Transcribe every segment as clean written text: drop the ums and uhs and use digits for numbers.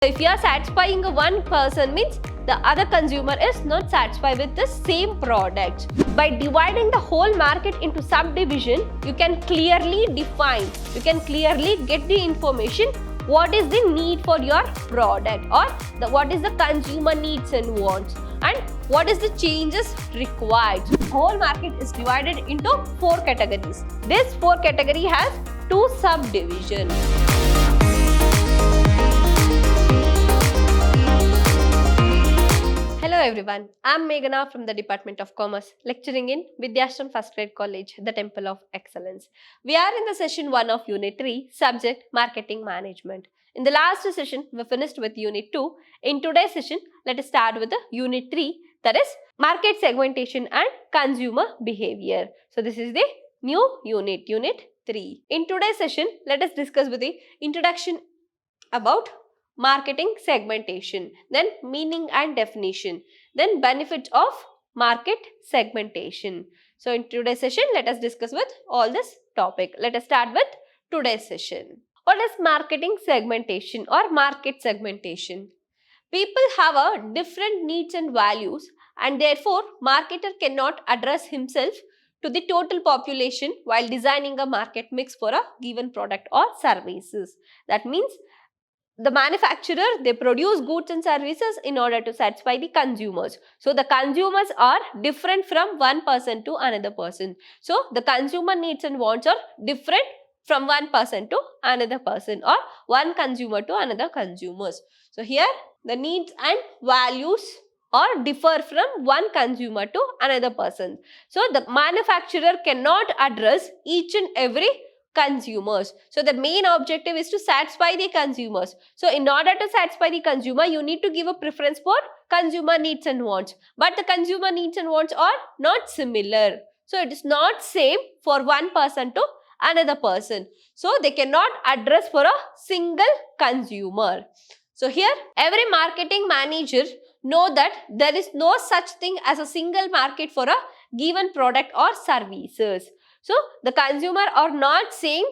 If you are satisfying one person means the other consumer is not satisfied with the same product. By dividing the whole market into subdivision, you can clearly define, you can clearly get the information what is the need for your product or what is the consumer needs and wants and what is the changes required. Whole market is divided into 4 categories. This 4 category has 2 subdivisions. Hello everyone, I am Meghana from the Department of Commerce, lecturing in Vidhyaashram First Grade College, the Temple of Excellence. We are in the session 1 of Unit 3, subject Marketing Management. In the last session, we finished with Unit 2. In today's session, let us start with the Unit 3, that is Market Segmentation and Consumer Behavior. So this is the new unit, Unit 3. In today's session, let us discuss with the introduction about marketing segmentation, then meaning and definition, then benefits of market segmentation. So in today's session, let us discuss with all this topic. Let us start with today's session. What is marketing segmentation or market segmentation? People have a different needs and values, and therefore marketer cannot address himself to the total population while designing a market mix for a given product or services. That means the manufacturer, they produce goods and services in order to satisfy the consumers. So the consumers are different from one person to another person. So the consumer needs and wants are different from one person to another person or one consumer to another consumers. So here the needs and values or differ from one consumer to another person. So the manufacturer cannot address each and every consumers. So the main objective is to satisfy the consumers. So in order to satisfy the consumer, you need to give a preference for consumer needs and wants. But the consumer needs and wants are not similar. So it is not same for one person to another person. So they cannot address for a single consumer. So here every marketing manager know that there is no such thing as a single market for a given product or services. So the consumer are not saying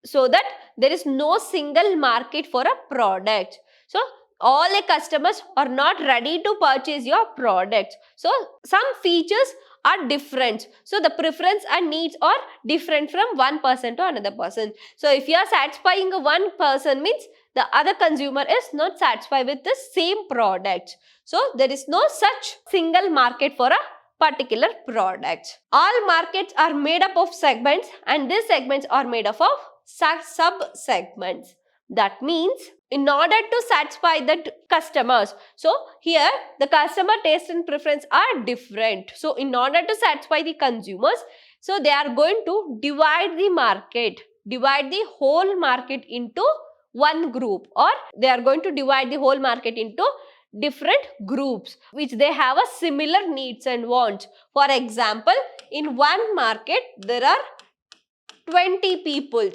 so that there is no single market for a product. So all the customers are not ready to purchase your product. So some features are different. So the preference and needs are different from one person to another person. So if you are satisfying one person means the other consumer is not satisfied with the same product. So there is no such single market for a particular product. All markets are made up of segments and these segments are made up of sub-segments. That means in order to satisfy the customers, so here the customer taste and preference are different. So in order to satisfy the consumers, so they are going to divide the market, divide the whole market into one group, or they are going to divide the whole market into different groups which they have a similar needs and wants. For example, in one market there are 20 people.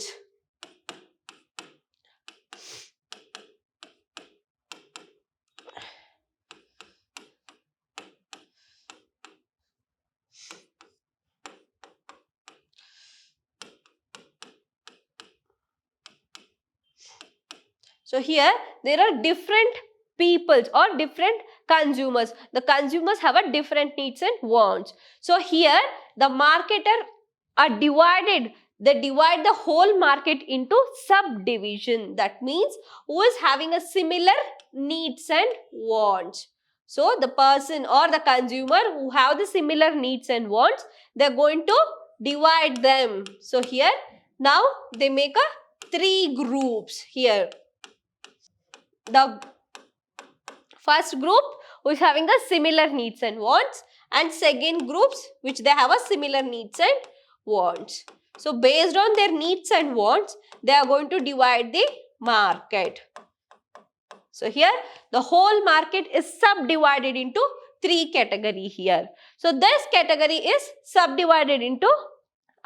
So here there are different peoples or different consumers. The consumers have a different needs and wants. So here the marketer are divided. They divide the whole market into subdivision. That means who is having a similar needs and wants. So the person or the consumer who have the similar needs and wants, they are going to divide them. So here now they make a 3 groups here. The first group who is having a similar needs and wants, and second groups which they have a similar needs and wants. So based on their needs and wants, they are going to divide the market. So here the whole market is subdivided into 3 categories here. So this category is subdivided into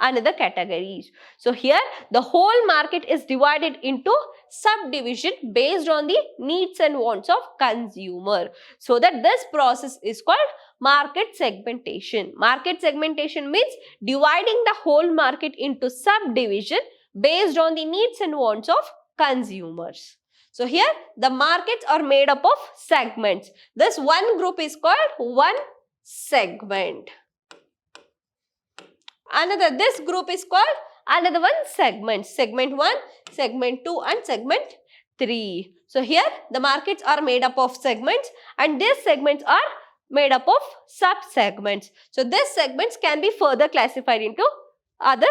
another categories. So here the whole market is divided into subdivision based on the needs and wants of consumer. So that this process is called market segmentation. Market segmentation means dividing the whole market into subdivision based on the needs and wants of consumers. So here the markets are made up of segments. This one group is called one segment. This group is called another one segment. Segment 1, segment 2 and segment 3. So here the markets are made up of segments and these segments are made up of sub-segments. So these segments can be further classified into other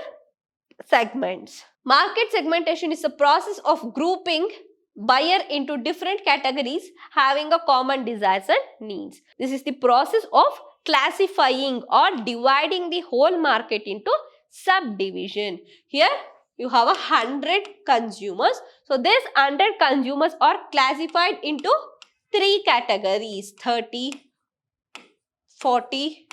segments. Market segmentation is a process of grouping buyer into different categories having a common desires and needs. This is the process of classifying or dividing the whole market into subdivision. Here you have 100 consumers. So these 100 consumers are classified into 3 categories: 30, 40,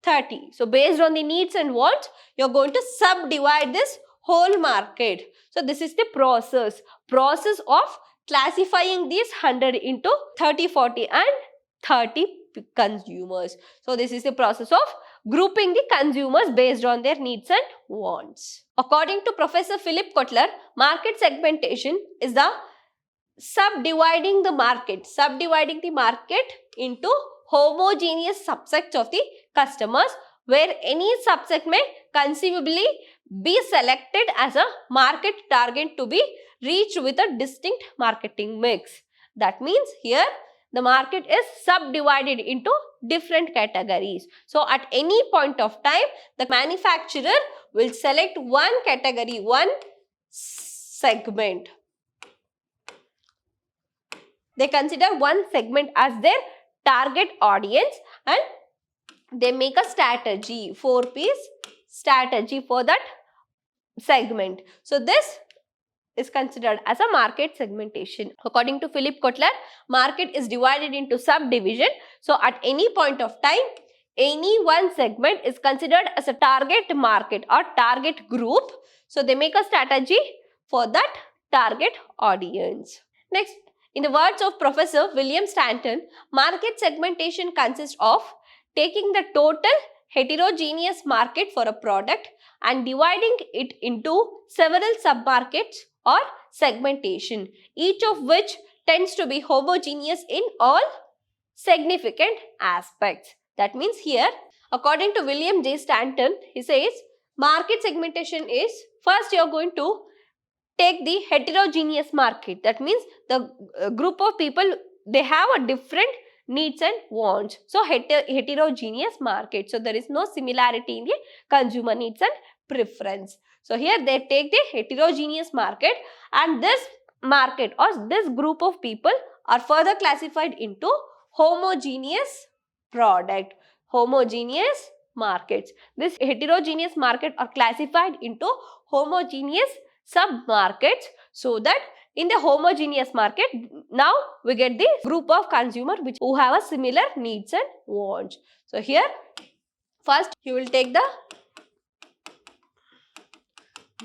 30. So based on the needs and wants, you are going to subdivide this whole market. So this is the process of classifying these 100 into 30, 40 and 30 consumers. So this is the process of grouping the consumers based on their needs and wants. According to Professor Philip Kotler, market segmentation is the subdividing the market into homogeneous subsets of the customers, where any subset may conceivably be selected as a market target to be reached with a distinct marketing mix. That means here the market is subdivided into different categories. So at any point of time, the manufacturer will select one category, one segment. They consider one segment as their target audience and they make a strategy, 4-piece strategy for that segment. So this is considered as a market segmentation. According to Philip Kotler, market is divided into subdivision. So at any point of time, any one segment is considered as a target market or target group. So they make a strategy for that target audience. Next, in the words of Professor William Stanton, market segmentation consists of taking the total heterogeneous market for a product and dividing it into several sub-markets or segmentation, each of which tends to be homogeneous in all significant aspects. That means here, according to William J. Stanton, he says market segmentation is, first you are going to take the heterogeneous market. That means the group of people, they have a different needs and wants. So heterogeneous market. So there is no similarity in the consumer needs and preference. So here they take the heterogeneous market and this market or this group of people are further classified into homogeneous product, homogeneous markets. This heterogeneous market are classified into homogeneous sub-markets, so that in the homogeneous market, now we get the group of consumers who have a similar needs and wants. So here, first you will take the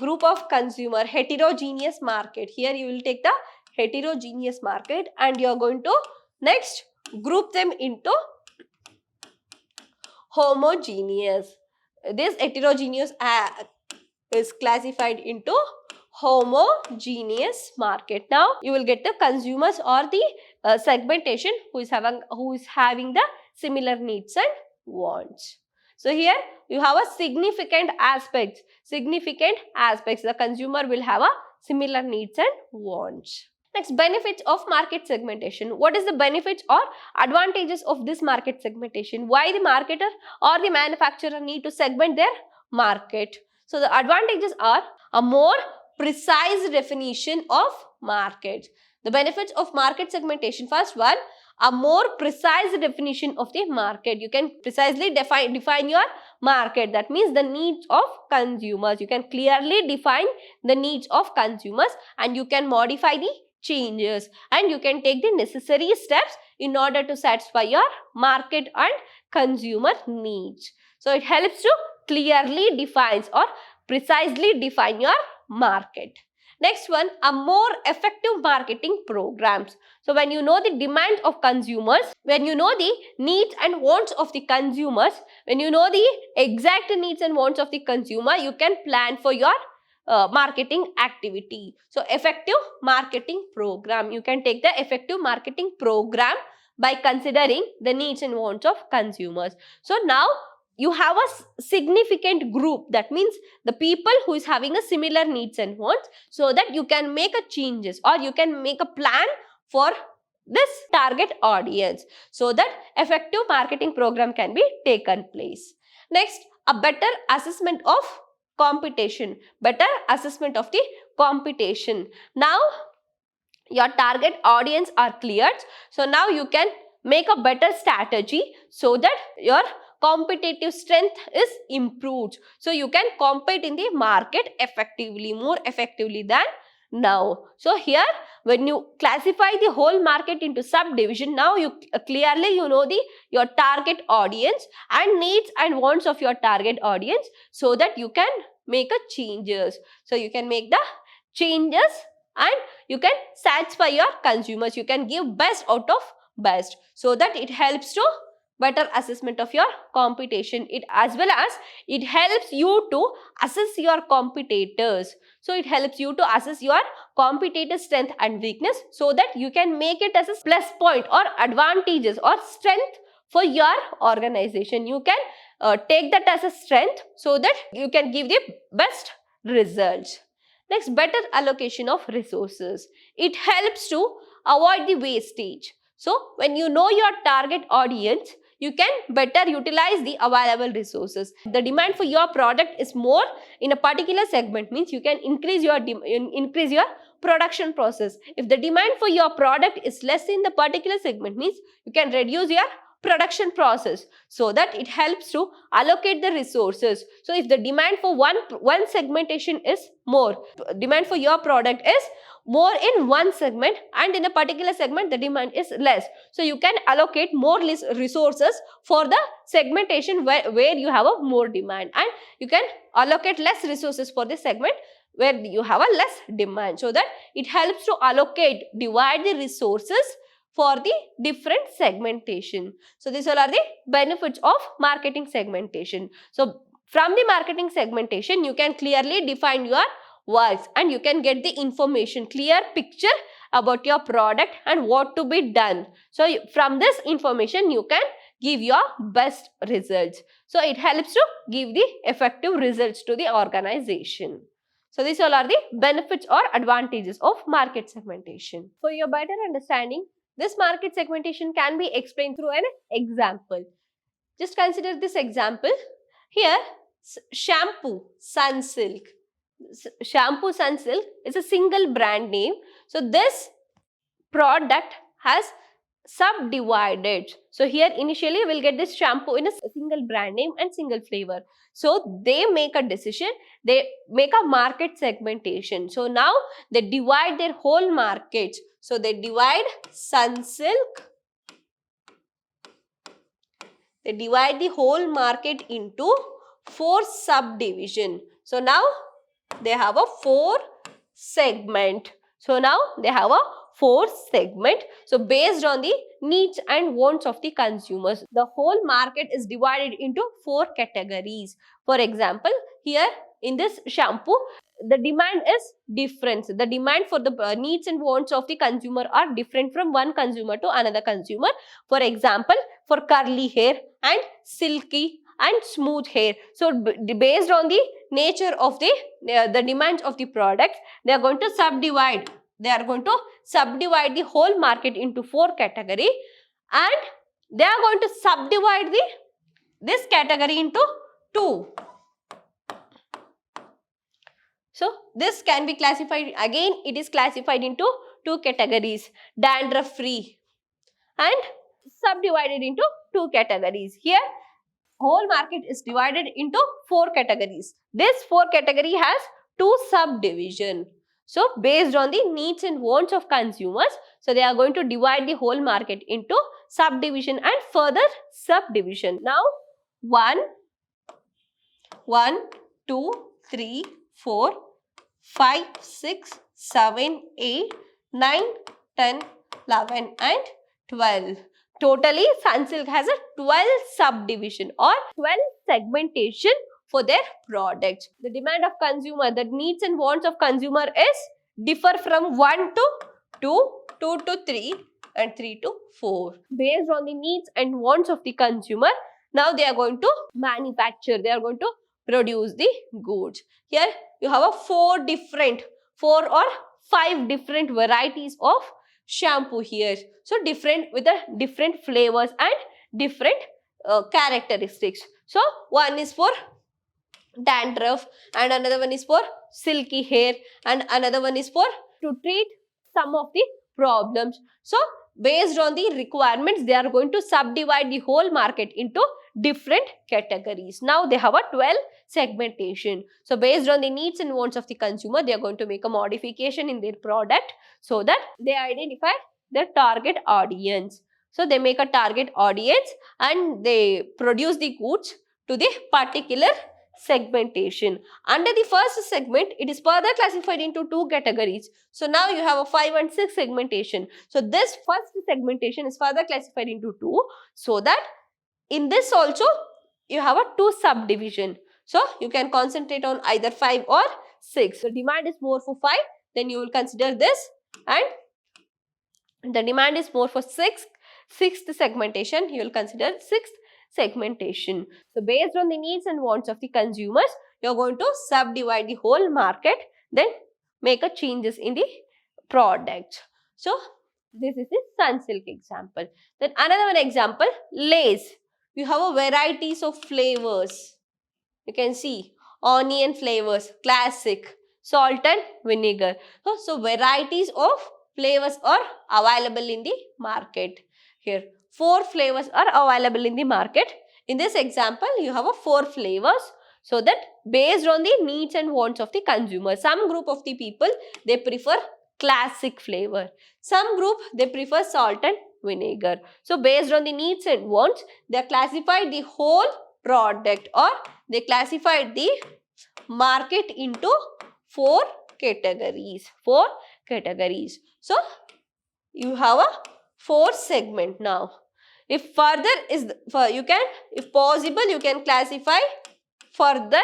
group of consumer, heterogeneous market. Here you will take the heterogeneous market and you are going to next group them into homogeneous. This heterogeneous is classified into homogeneous market. Now you will get the consumers or the segmentation who is having the similar needs and wants. So here you have a significant aspects. The consumer will have a similar needs and wants. Next, benefits of market segmentation. What is the benefits or advantages of this market segmentation? Why the marketer or the manufacturer need to segment their market? So the advantages are a more precise definition of market. The benefits of market segmentation. First one, a more precise definition of the market. You can precisely define your market. That means the needs of consumers. You can clearly define the needs of consumers and you can modify the changes and you can take the necessary steps in order to satisfy your market and consumer needs. So it helps to clearly define or precisely define your market. Next one, a more effective marketing programs. So when you know the demand of consumers, when you know the needs and wants of the consumers, when you know the exact needs and wants of the consumer, you can plan for your marketing activity. So effective marketing program. You can take the effective marketing program by considering the needs and wants of consumers. So now you have a significant group, that means the people who is having a similar needs and wants, so that you can make a changes or you can make a plan for this target audience, so that effective marketing program can be taken place. Next, a better assessment of competition. Better assessment of the competition. Now your target audience are cleared, so now you can make a better strategy so that your competitive strength is improved, so you can compete in the market effectively, more effectively than now. So here, when you classify the whole market into subdivision, now you clearly know the your target audience and needs and wants of your target audience, so that you can make a changes. So you can make the changes and you can satisfy your consumers. You can give best out of best, so that it helps to better assessment of your competition. It as well as it helps you to assess your competitors. So it helps you to assess your competitor's strength and weakness, so that you can make it as a plus point or advantages or strength for your organization. You can take that as a strength, so that you can give the best results. Next, better allocation of resources. It helps to avoid the wastage. So when you know your target audience, you can better utilize the available resources. The demand for your product is more in a particular segment, means you can increase your production process. If the demand for your product is less in the particular segment, means you can reduce your production process, so that it helps to allocate the resources. So if the demand for one segmentation is more, demand for your product is more in one segment, and in a particular segment the demand is less, so you can allocate more resources for the segmentation where you have a more demand, and you can allocate less resources for the segment where you have a less demand, so that it helps to divide the resources for the different segmentation. So these all are the benefits of marketing segmentation. So from the marketing segmentation, you can clearly define your works and you can get the information, clear picture about your product and what to be done. So from this information, you can give your best results. So it helps to give the effective results to the organization. So these all are the benefits or advantages of market segmentation. For your better understanding, this market segmentation can be explained through an example. Just consider this example. Here, shampoo Sunsilk. Shampoo Sunsilk is a single brand name. So this product has subdivided. So here initially we will get this shampoo in a single brand name and single flavor. So they make a decision, they make a market segmentation. So now they divide their whole market. So they divide Sunsilk, they divide the whole market into 4 subdivision. So now they have a 4 segment. So now they have a 4 segment. So based on the needs and wants of the consumers, the whole market is divided into 4 categories. For example, here in this shampoo, the demand is different. The demand for the needs and wants of the consumer are different from one consumer to another consumer. For example, for curly hair and silky and smooth hair. So based on the nature of the demands of the product, they are going to subdivide. They are going to subdivide the whole market into 4 categories, and they are going to subdivide this category into 2. So this can be classified, again it is classified into 2 categories, dandruff free, and subdivided into 2 categories. Here whole market is divided into 4 categories. This 4 category has 2 subdivision. So based on the needs and wants of consumers, so they are going to divide the whole market into subdivision and further subdivision. Now 1, 2, 3, 4, 5, 6, 7, 8, 9, 10, 11 and 12. Totally, Sunsilk has a 12 subdivision or 12 segmentation for their products. The demand of consumer, the needs and wants of consumer is differ from 1 to 2, 2 to 3 and 3 to 4. Based on the needs and wants of the consumer, now they are going to manufacture, they are going to produce the goods. Here you have a 4 or 5 different varieties of shampoo here. So different with the different flavors and different characteristics. So one is for dandruff and another one is for silky hair and another one is for to treat some of the problems. So based on the requirements, they are going to subdivide the whole market into different categories. Now they have a 12 segmentation. So based on the needs and wants of the consumer, they are going to make a modification in their product so that they identify their target audience. So they make a target audience and they produce the goods to the particular segmentation. Under the first segment, it is further classified into 2 categories. So now you have a 5 and 6 segmentation. So this first segmentation is further classified into 2, so that in this also you have a 2 subdivision. So you can concentrate on either 5 or 6. The demand is more for 5, then you will consider this, and the demand is more for 6th segmentation, you will consider 6th segmentation. So based on the needs and wants of the consumers, you are going to subdivide the whole market, then make a changes in the product. So this is the Sunsilk example. Then another one example, Lay's. You have a varieties of flavors. You can see onion flavors, classic, salt and vinegar. So varieties of flavors are available in the market. Here 4 flavors are available in the market. In this example, you have a 4 flavors, so that based on the needs and wants of the consumer, some group of the people, they prefer classic flavor. Some group, they prefer salt and vinegar. So based on the needs and wants, they classified the whole product, or they classified the market into 4 categories. So you have a 4 segment now. If further is if possible, you can classify further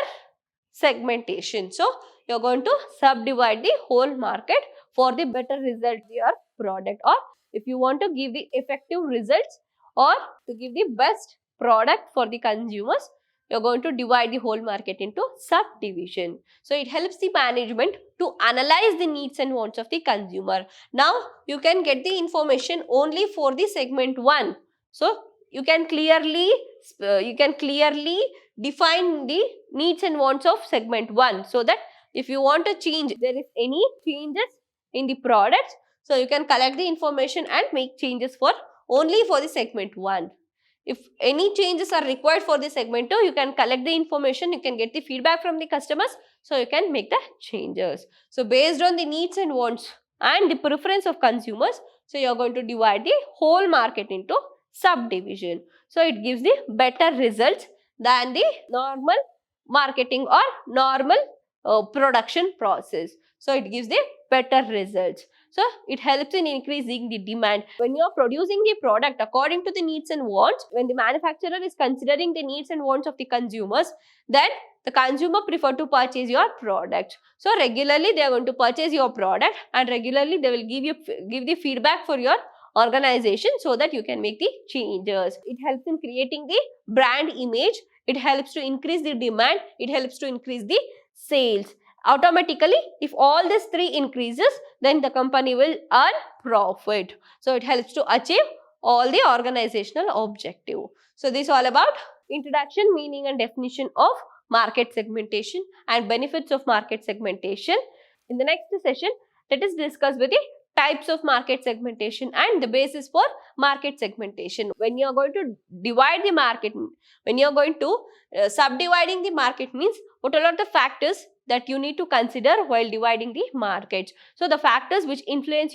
segmentation. So you are going to subdivide the whole market for the better result your product, or if you want to give the effective results or to give the best product for the consumers, you are going to divide the whole market into subdivision. So it helps the management to analyze the needs and wants of the consumer. Now you can get the information only for the segment 1. So you can clearly define the needs and wants of segment 1, so that if you want to change, there is any changes in the products, so you can collect the information and make changes for only for the segment 1. If any changes are required for the segment 2, you can collect the information, you can get the feedback from the customers, so you can make the changes. So based on the needs and wants and the preference of consumers, so you are going to divide the whole market into subdivision. So it gives the better results than the normal marketing or normal production process. So it gives the better results. So it helps in increasing the demand. When you are producing the product according to the needs and wants, when the manufacturer is considering the needs and wants of the consumers, then the consumer prefer to purchase your product. So regularly they are going to purchase your product, and regularly they will give the feedback for your organization, so that you can make the changes. It helps in creating the brand image. It helps to increase the demand. It helps to increase the sales. Automatically, if all these 3 increases, then the company will earn profit. So it helps to achieve all the organizational objective. So this is all about introduction, meaning and definition of market segmentation and benefits of market segmentation. In the next session, let us discuss with the types of market segmentation and the basis for market segmentation. When you are going to divide the market, when you are going to subdividing the market, means what are the factors that you need to consider while dividing the markets. So the factors which influence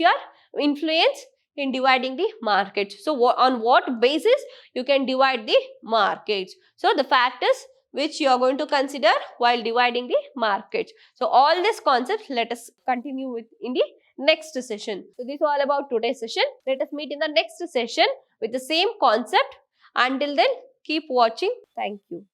in dividing the market. So on what basis you can divide the markets. So the factors which you are going to consider while dividing the markets. So all these concepts let us continue with in the next session. So this is all about today's session. Let us meet in the next session with the same concept. Until then, keep watching. Thank you.